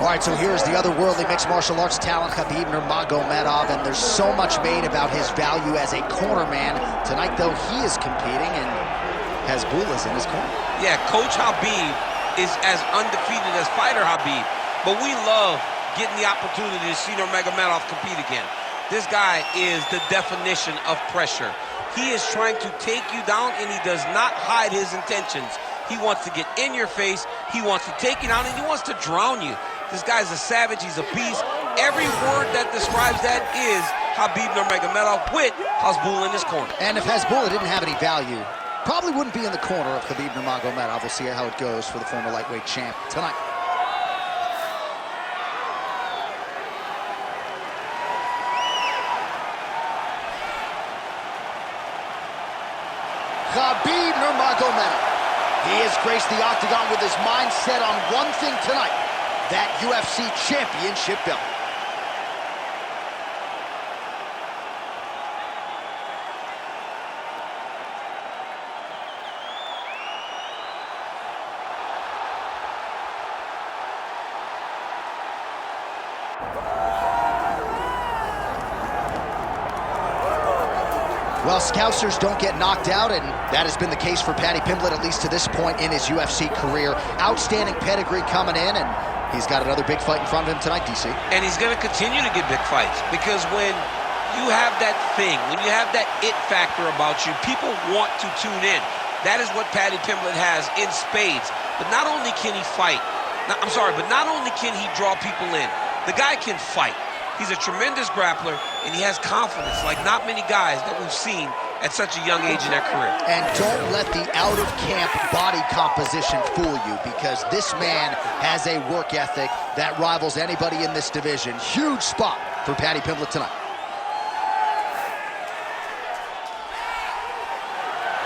All right, so here's the otherworldly mixed martial arts talent, Khabib Nurmagomedov, and there's so much made about his value as a corner man. Tonight, though, he is competing, and Hezbollah's in his corner. Yeah, Coach Khabib is as undefeated as fighter Khabib, but we love getting the opportunity to see Nurmagomedov compete again. This guy is the definition of pressure. He is trying to take you down, and he does not hide his intentions. He wants to get in your face, he wants to take you down, and he wants to drown you. This guy's a savage, he's a beast. Every word that describes that is Khabib Nurmagomedov with Hezbollah in his corner. And if Hezbollah didn't have any value, probably wouldn't be in the corner of Khabib Nurmagomedov. We'll see how it goes for the former lightweight champ tonight. Khabib Nurmagomedov. He has graced the octagon with his mind set on one thing tonight, that UFC championship belt. Well, Scousers don't get knocked out, and that has been the case for Paddy Pimblett, at least to this point in his UFC career. Outstanding pedigree coming in, and he's got another big fight in front of him tonight, DC. And he's going to continue to get big fights, because when you have that thing, when you have that it factor about you, people want to tune in. That is what Paddy Pimblett has in spades. But not only can he fight, but not only can he draw people in, the guy can fight. He's a tremendous grappler, and he has confidence like not many guys that we've seen at such a young age in their career. And don't let the out-of-camp body composition fool you, because this man has a work ethic that rivals anybody in this division. Huge spot for Paddy Pimblett tonight.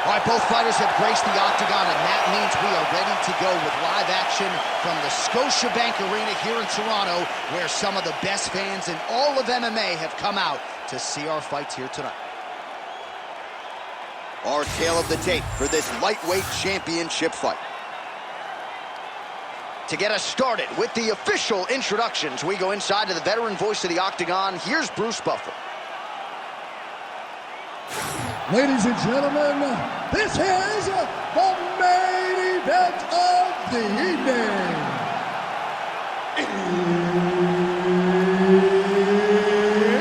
All right, both fighters have graced the octagon, and that means we are ready to go with live action from the Scotiabank Arena here in Toronto, where some of the best fans in all of MMA have come out to see our fights here tonight. Our tale of the tape for this lightweight championship fight. To get us started with the official introductions, we go inside to the veteran voice of the octagon. Here's Bruce Buffer. Ladies and gentlemen, this is the main event of the evening.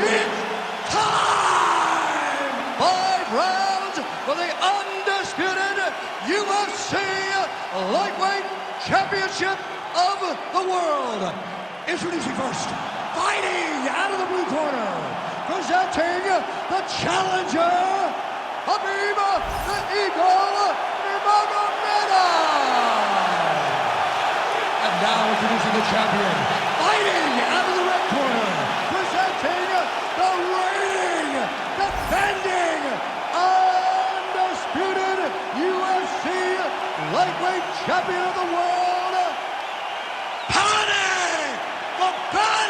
It's time! 5 rounds for the undisputed UFC Lightweight Championship of the World. Introducing first, fighting out of the blue corner, presenting the challenger, Khabib the Eagle Nurmagomedov. And now introducing the champion, fighting out of the red corner, presenting the reigning, defending, undisputed UFC lightweight champion of the world, Paddy Pimblett.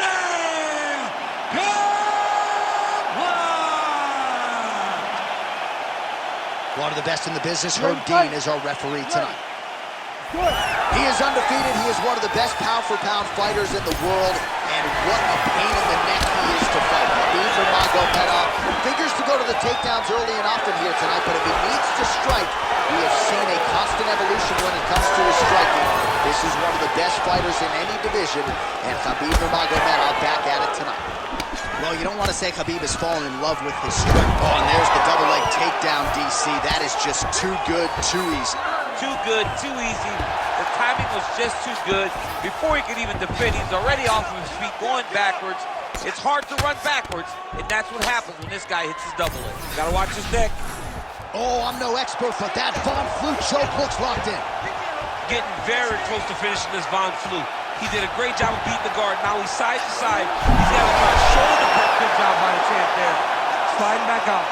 One of the best in the business, Herb Dean, is our referee tonight. He is undefeated. He is one of the best pound-for-pound fighters in the world, and what a pain in the neck he is to fight. Khabib Nurmagomedov figures to go to the takedowns early and often here tonight, but if he needs to strike, we have seen a constant evolution when it comes to his striking. This is one of the best fighters in any division, and Khabib Nurmagomedov back at it tonight. Well, you don't want to say Khabib has fallen in love with his strength. Oh, and there's the double leg takedown, DC. That is just too good, too easy. Too good, too easy. The timing was just too good. Before he could even defend, he's already off of his feet, going backwards. It's hard to run backwards, and that's what happens when this guy hits his double leg. Gotta watch his neck. Oh, I'm no expert, but that Von Flue choke looks locked in. Getting very close to finishing this Von Flue. He did a great job of beating the guard. Now he's side to side. He's got to try to shoulder press. Good job by the champ there. Sliding back out.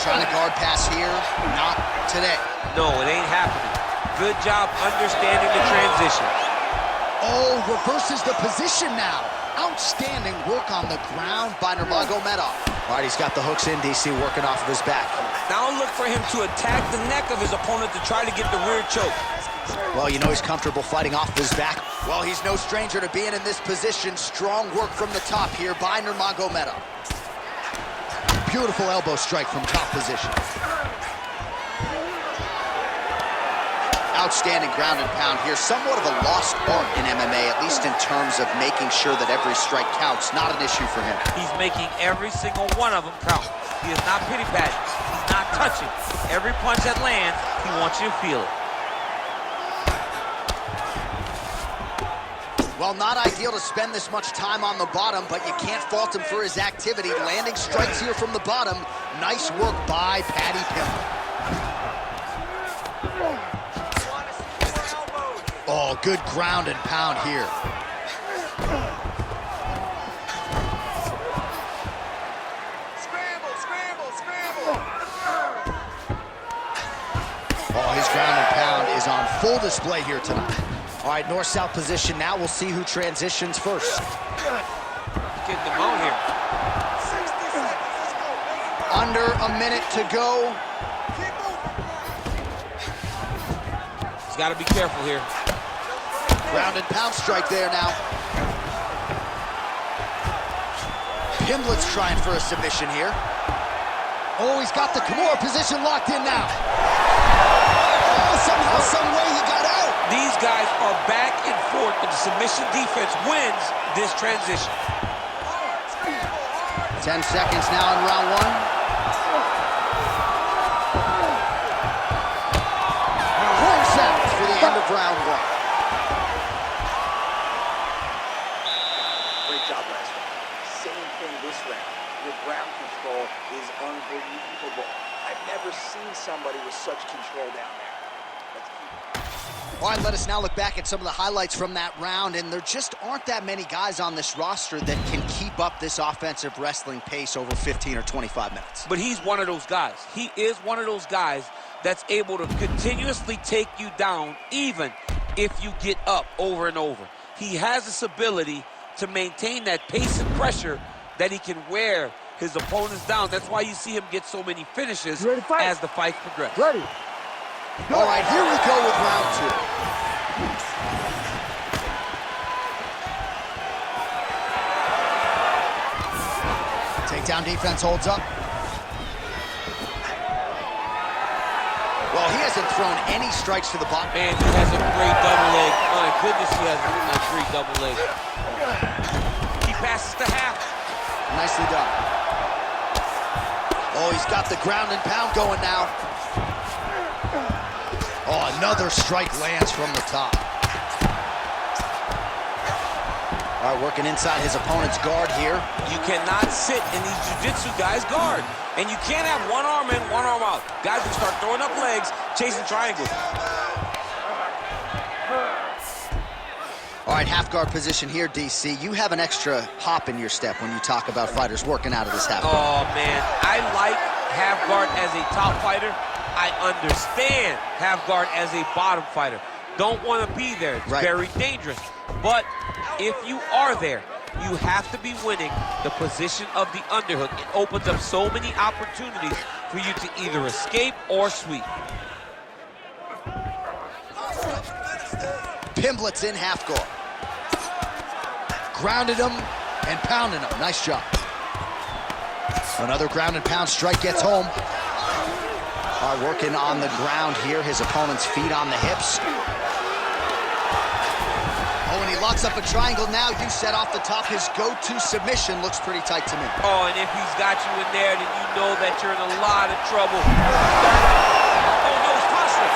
Trying to guard pass here. Not today. No, it ain't happening. Good job understanding the transition. Oh, reverses the position now. Out Outstanding work on the ground by Nurmagomedov. All right, he's got the hooks in, DC, working off of his back. Now look for him to attack the neck of his opponent to try to get the rear choke. Well, you know he's comfortable fighting off his back. Well, he's no stranger to being in this position. Strong work from the top here by Nurmagomedov. Beautiful elbow strike from top position. Outstanding ground and pound here. Somewhat of a lost art in MMA, at least in terms of making sure that every strike counts. Not an issue for him. He's making every single one of them count. He is not pity-patting. He's not touching. Every punch that lands, he wants you to feel it. Well, not ideal to spend this much time on the bottom, but you can't fault him for his activity. Landing strikes here from the bottom. Nice work by Paddy Pimblett. Oh, good ground and pound here. Scramble, scramble, scramble. Oh, his ground and pound is on full display here tonight. All right, north-south position now. We'll see who transitions first. Getting them out here. 60 seconds, let's go. Under a minute to go. Keep moving. He's got to be careful here. Ground and pound strike there now. Pimblett's trying for a submission here. Oh, he's got the Kimura position locked in now. Oh, somehow, some way he got out. These guys are back and forth, but the submission defense wins this transition. 10 seconds now in round one. Horn sounds for the end of round one. Great job last round. Same thing this round. Your ground control is unbelievable. I've never seen somebody with such control down there. Let's keep. All right, let us now look back at some of the highlights from that round, and there just aren't that many guys on this roster that can keep up this offensive wrestling pace over 15 or 25 minutes. But he's one of those guys. He is one of those guys that's able to continuously take you down even if you get up over and over. He has this ability to maintain that pace and pressure that he can wear his opponents down. That's why you see him get so many finishes as the fight progresses. Ready. All right, here we go with round two. Takedown defense holds up. Well, he hasn't thrown any strikes to the bottom. Man, he has a great double leg. My goodness, he has a great double leg. He passes to half. Nicely done. Oh, he's got the ground and pound going now. Oh, another strike lands from the top. All right, working inside his opponent's guard here. You cannot sit in these jiu-jitsu guys' guard. And you can't have one arm in, one arm out. Guys will start throwing up legs, chasing triangles. All right, half guard position here, DC. You have an extra hop in your step when you talk about fighters working out of this half guard. Oh, man. I like half guard as a top fighter. I understand half guard as a bottom fighter. Don't want to be there. It's very dangerous. But if you are there, you have to be winning the position of the underhook. It opens up so many opportunities for you to either escape or sweep. Pimblett's in half guard. Grounded him and pounded him. Nice job. Another ground and pound strike gets home. Working on the ground here. His opponent's feet on the hips. Oh, and he locks up a triangle now. You set off the top. His go-to submission looks pretty tight to me. Oh, and if he's got you in there, then you know that you're in a lot of trouble. Oh, no, it's posturing.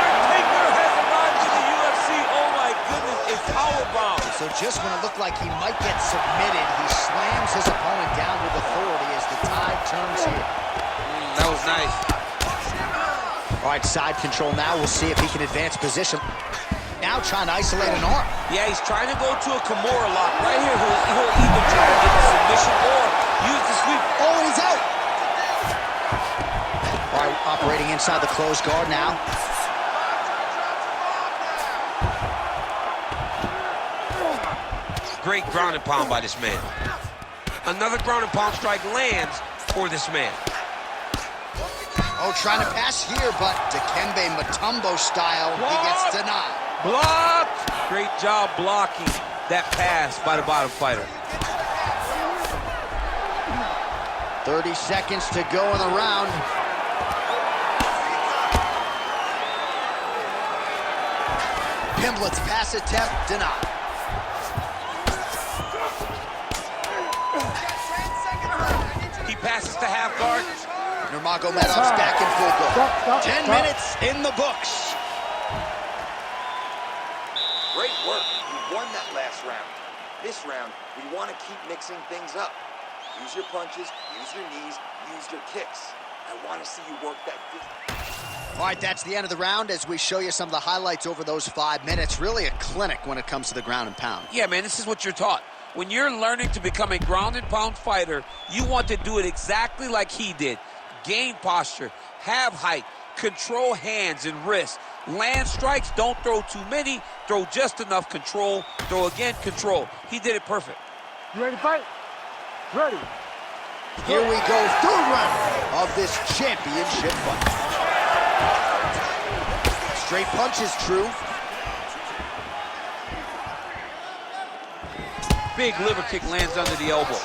Undertaker has arrived to the UFC. Oh, my goodness, it's powerbomb. So just when it looked like he might get submitted, he slams his opponent down with authority as the tide turns here. That was nice. All right, side control now. We'll see if he can advance position. Now trying to isolate an arm. Yeah, he's trying to go to a Kimura lock. Right here, he'll either try to get the submission or use the sweep. Oh, and he's out. All right, operating inside the closed guard now. Great ground and pound by this man. Another ground and pound strike lands for this man. Oh, trying to pass here, but Dikembe Mutombo style, he gets denied. Blocked! Great job blocking that pass by the bottom fighter. 30 seconds to go in the round. Pimblett's pass attempt denied. He passes to half guard. Nurmagomedov's back in full go. 10 minutes in the books. Great work. You won that last round. This round, we want to keep mixing things up. Use your punches, use your knees, use your kicks. I want to see you work that distance. All right, that's the end of the round as we show you some of the highlights over those 5 minutes. Really a clinic when it comes to the ground and pound. Yeah, man, this is what you're taught. When you're learning to become a ground and pound fighter, you want to do it exactly like he did. Gain posture, have height, control hands and wrists. Land strikes, don't throw too many, throw just enough, control, throw again, control. He did it perfect. You ready to fight? Ready. Here we go, third round of this championship fight. Straight punches, true. Big liver kick lands under the elbow. All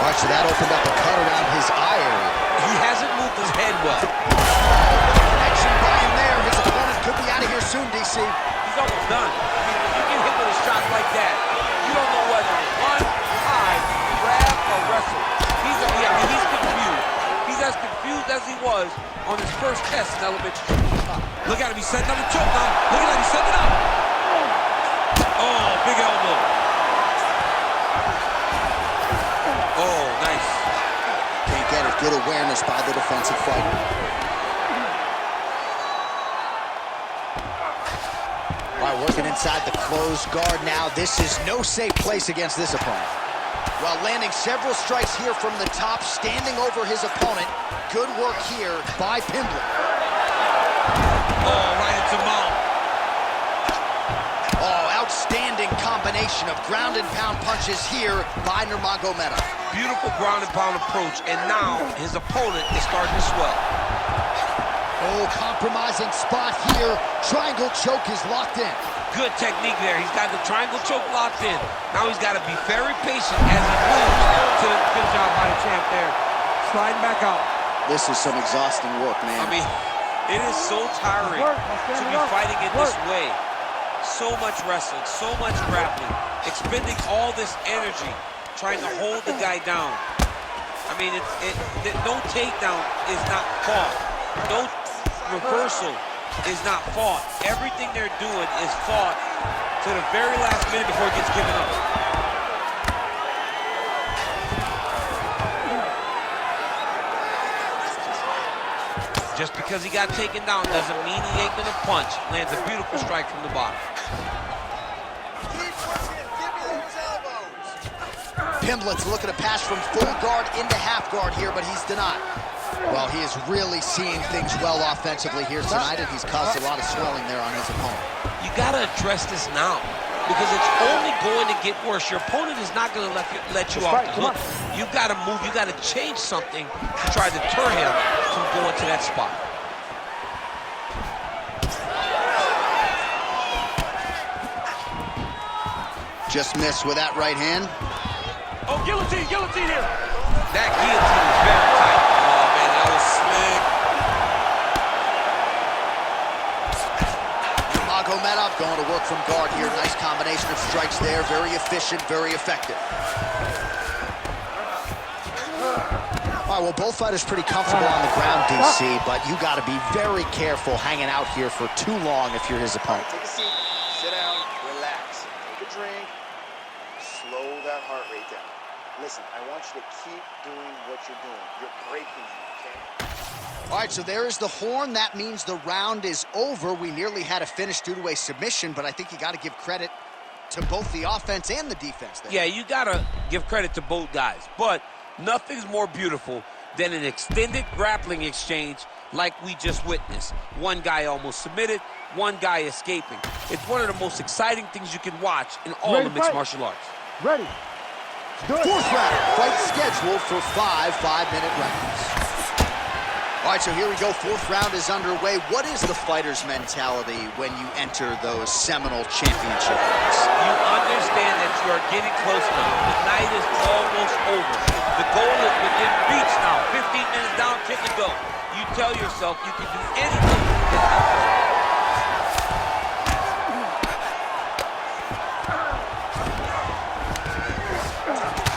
right, so that opened up a cut around his eye area. He hasn't moved his head well. Connection by him there. His opponent could be out of here soon, DC. He's almost done. I mean, if you get hit with a shot like that, you don't know whether to run, hide, grab, or wrestle. He's confused. He's as confused as he was on his first test in elementary school. Look at him, he's setting up a choke now. Look at him, he's setting it up. Oh, big elbow. Oh, nice. Can't get it. Good awareness by the defensive fighter. All right, working inside the closed guard now. This is no safe place against this opponent. While landing several strikes here from the top, standing over his opponent. Good work here by Pimblett. Oh, right into mount. Oh, outstanding combination of ground and pound punches here by Nurmagomedov. Beautiful ground and pound approach, and now his opponent is starting to swell. Oh, compromising spot here. Triangle choke is locked in. Good technique there. He's got the triangle choke locked in. Now he's got to be very patient as he moves to good job by the champ there. Sliding back out. This is some exhausting work, man. I mean, it is so tiring to be fighting in this way. So much wrestling, so much grappling, expending all this energy, trying to hold the guy down. I mean, no takedown is not fought. No reversal is not fought. Everything they're doing is fought to the very last minute before it gets given up. Just because he got taken down doesn't mean he ain't gonna punch. Lands a beautiful strike from the bottom. Pimblett's looking to pass from full guard into half guard here, but he's denied. Well, he is really seeing things well offensively here tonight, and he's caused a lot of swelling there on his opponent. You gotta address this now, because it's only going to get worse. Your opponent is not gonna let you off the hook. You gotta move, you gotta change something to try to deter him from going to that spot. Just missed with that right hand. Oh, guillotine here. That guillotine is very tight. Oh, man, that was slick. Nurmagomedov going to work from guard here. Nice combination of strikes there. Very efficient, very effective. All right, well, both fighters pretty comfortable on the ground, DC, but you got to be very careful hanging out here for too long if you're his opponent. Take a seat, sit down, relax, take a drink, slow that heart rate down. Listen, I want you to keep doing what you're doing. You're breaking him, okay? All right, so there is the horn. That means the round is over. We nearly had a finish due to a submission, but I think you got to give credit to both the offense and the defense there. Yeah, you got to give credit to both guys, but nothing's more beautiful than an extended grappling exchange like we just witnessed. One guy almost submitted, one guy escaping. It's one of the most exciting things you can watch in all of mixed martial arts. Ready. Fourth round, fight scheduled for 5 5-minute rounds. All right, so here we go. Fourth round is underway. What is the fighter's mentality when you enter those seminal championship fights? You understand that you are getting close now. The night is almost over. The goal is within reach now. 15 minutes down, 10 to go. You tell yourself you can do anything to get out there.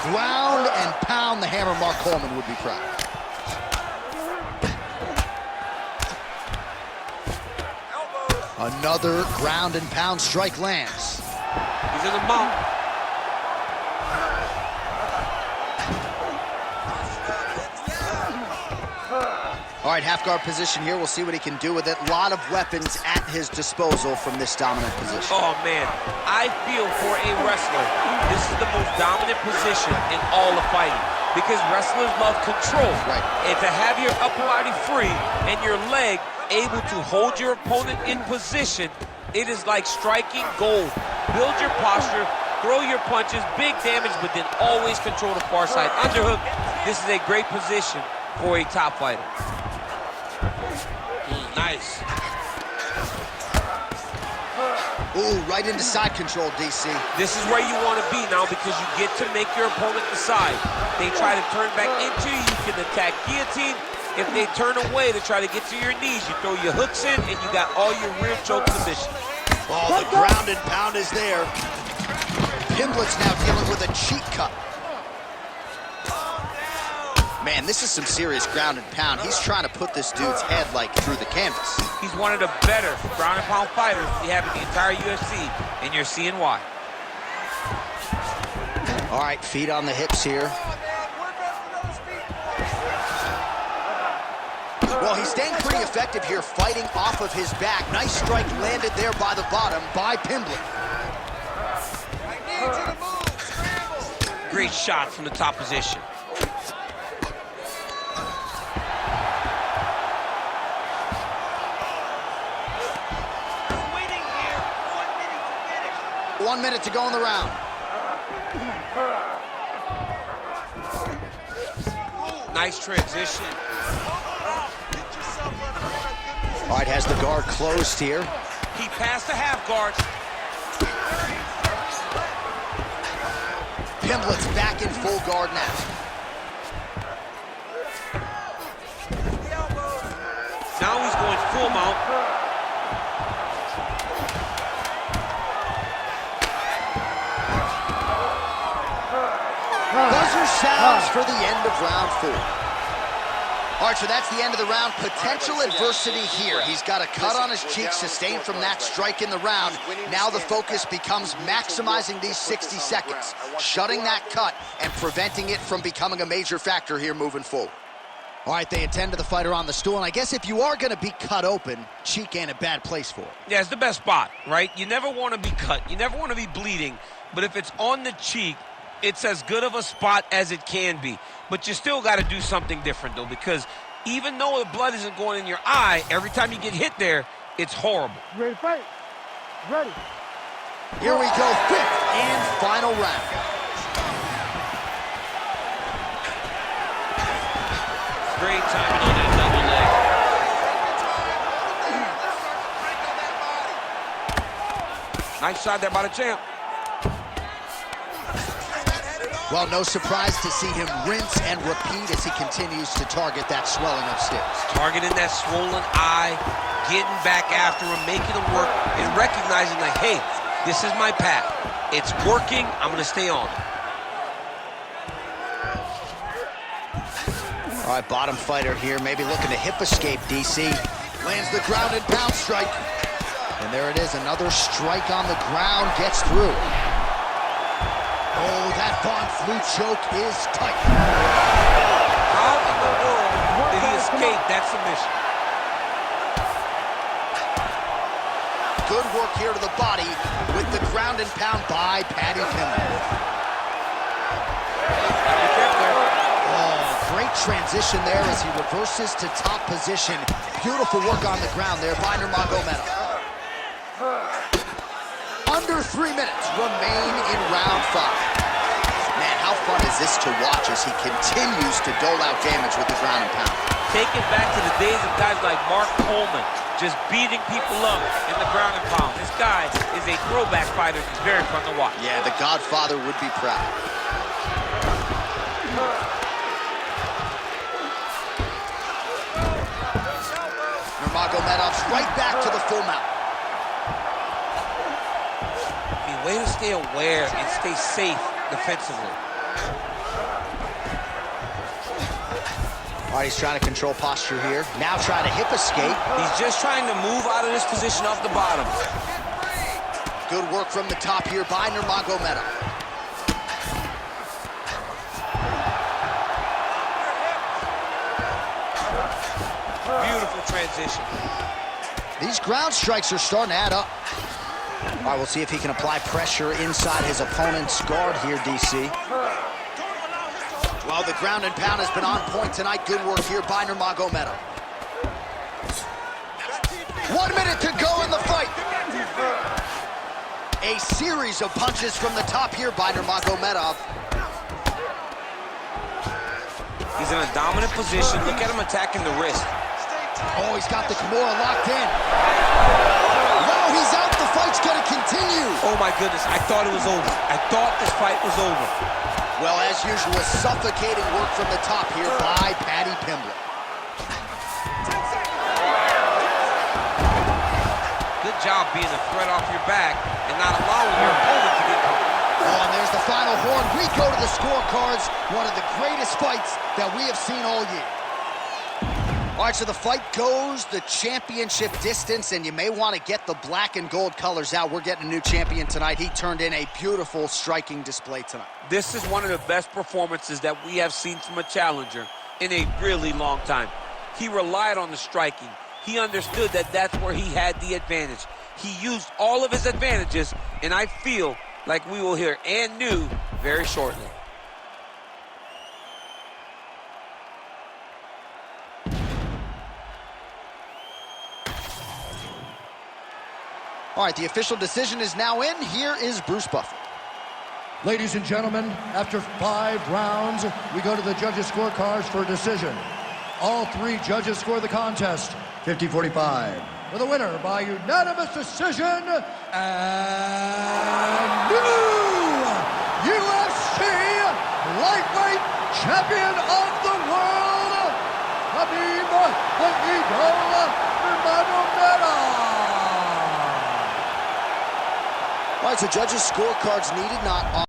Ground and pound. The hammer, Mark Coleman would be proud. Another ground and pound strike lands. He's in the mount. All right, half guard position here. We'll see what he can do with it. A lot of weapons at his disposal from this dominant position. Oh, man. I feel for a wrestler, this is the most dominant position in all of fighting because wrestlers love control. Right. And to have your upper body free and your leg able to hold your opponent in position, it is like striking gold. Build your posture, throw your punches, big damage, but then always control the far side. Underhook, this is a great position for a top fighter. Nice. Ooh, right into side control, DC. This is where you want to be now because you get to make your opponent decide. They try to turn back into you, you can attack guillotine. If they turn away to try to get to your knees, you throw your hooks in and you got all your rear choke submissions. Oh, the ground and pound is there. Pimblett's now dealing with a cheek cut. Man, this is some serious ground and pound. He's trying to put this dude's head like through the canvas. He's one of the better ground and pound fighters we have in the entire UFC, and you're seeing why. All right, feet on the hips here. Well, he's staying pretty effective here, fighting off of his back. Nice strike landed there by the bottom by Pimblett. Great shot from the top position. One minute to go in the round. Nice transition. All right, has the guard closed here. He passed the half guard. Pimblett's back in full guard now. Now he's going full mount. Buzzer sounds for the end of round 4. All right, so that's the end of the round. Potential adversity here. He's got a cut on his cheek sustained from that strike in the round. Now the focus becomes maximizing these 60 seconds, shutting that cut and preventing it from becoming a major factor here moving forward. All right, they attend to the fighter on the stool, and I guess if you are going to be cut open, cheek ain't a bad place for it. Yeah, it's the best spot, right? You never want to be cut. You never want to be bleeding, but if it's on the cheek, it's as good of a spot as it can be. But you still got to do something different, though, because even though the blood isn't going in your eye, every time you get hit there, it's horrible. Ready to fight? Ready. Here we go, 5th and final round. Great timing on that double leg. Nice shot there by the champ. Well, no surprise to see him rinse and repeat as he continues to target that swelling upstairs. Targeting that swollen eye, getting back after him, making him work, and recognizing like, hey, this is my path. It's working, I'm gonna stay on it. All right, bottom fighter here, maybe looking to hip escape, DC. Lands the ground and pound strike. And there it is, another strike on the ground, gets through. Oh, that Von Flue choke is tight. How in the world did he escape that submission? Good work here to the body with the ground and pound by Paddy Pimblett. Oh, great Great transition there as he reverses to top position. Beautiful work on the ground there by Nurmagomedov. Under 3 minutes remain in round 5. Man, how fun is this to watch as he continues to dole out damage with the ground and pound. Take it back to the days of guys like Mark Coleman, just beating people up in the ground and pound. This guy is a throwback fighter. He's very fun to watch. Yeah, the Godfather would be proud. Nurmagomedov's right back to the full mount. I mean, way to stay aware and stay safe defensively. All right, he's trying to control posture here. Now trying to hip escape. He's just trying to move out of this position off the bottom. Good work from the top here by Nurmagomedov. Beautiful transition. These ground strikes are starting to add up. All right, we'll see if he can apply pressure inside his opponent's guard here, DC. Well, the ground and pound has been on point tonight. Good work here by Nurmagomedov. 1 minute to go in the fight. A series of punches from the top here by Nurmagomedov. He's in a dominant position. Look at him attacking the wrist. Oh, he's got the Kimura locked in. Wow, he's out. The fight's gonna continue. Oh my goodness, I thought it was over. I thought this fight was over. Well, as usual, suffocating work from the top here by Paddy Pimblett. Good job being a threat off your back and not allowing your opponent to get caught. Oh, and there's the final horn. We go to the scorecards. One of the greatest fights that we have seen all year. All right, so the fight goes the championship distance, and you may want to get the black and gold colors out. We're getting a new champion tonight. He turned in a beautiful striking display tonight. This is one of the best performances that we have seen from a challenger in a really long time. He relied on the striking. He understood that that's where he had the advantage. He used all of his advantages, and I feel like we will hear and new very shortly. All right, the official decision is now in. Here is Bruce Buffer. Ladies and gentlemen, after 5 rounds, we go to the judges' scorecards for a decision. All 3 judges score the contest 50-45. With a winner by unanimous decision and new UFC lightweight champion of the world, Khabib Nurmagomedov. All right, so judges' scorecards needed not on.